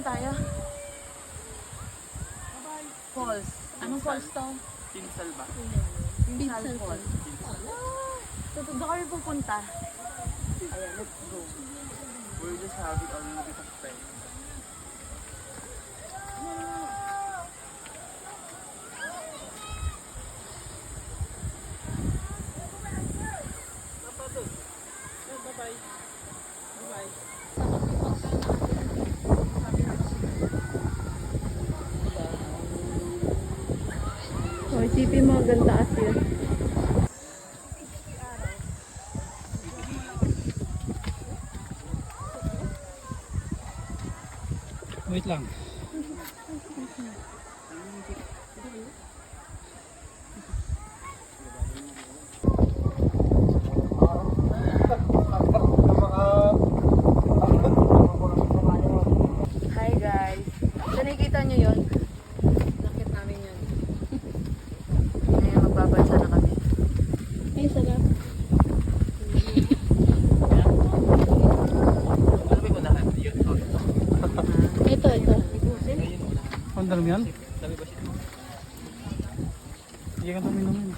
tayo. Falls. Anong falls to? Pinsal ba? Pinsal Falls. So, doon kami pupunta. Ayan, let's go. We're just having a little bit of time. Oh, isipin mo, ganda as yun. Wait lang. Hi guys. So nakikita nyo yun? Nakit namin yun. Ngayon magbabansa na kami. Ay, sarap. Ano ba yung unahan? Yun. Ito. Ang dami yan? Dami ba siya? Hindi ka dami naman.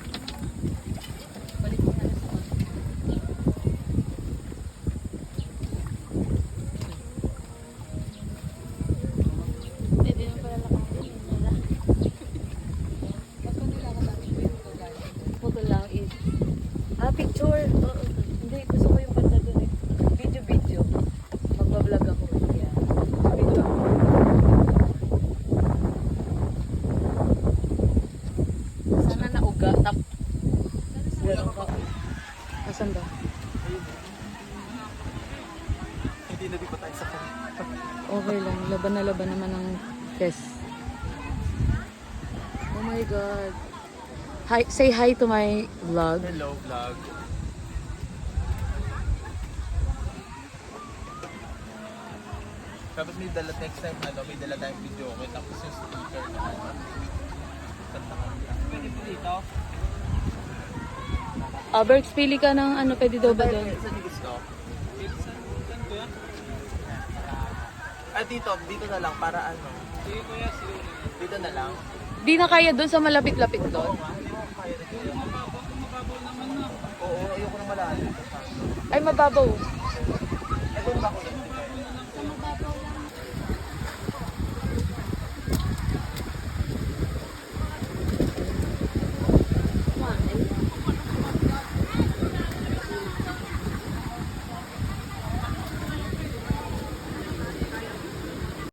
Pwede na pala lakarin. Photo lang is... picture! Oo. Hindi, gusto ko yung banda dun eh. Video. Magbablog ako. Yeah. Video ako. Sana nauga. Ganun ka. Asan ba? Hindi na di pa tayo sa kanya. Okay lang. Laban na laban naman ng test. Oh my God. Hi, say hi to my vlog. Hello, vlog. Tapos may dala next time, may dala tayong video ko. Tapos yung speaker na kanta ka. Pwede po dito? Berks, pili ka ng ano, pwede daw ba doon? Saan yung gusto? Saan ko yan? Dito na lang para ano. Sige kuya, siguro. Dito na lang. Di na kaya doon sa malapit-lapit doon. Hindi mo kaya na dito. Mababaw naman na. Oo, ayoko na malalim. Ay, mababaw. Ito ba ko?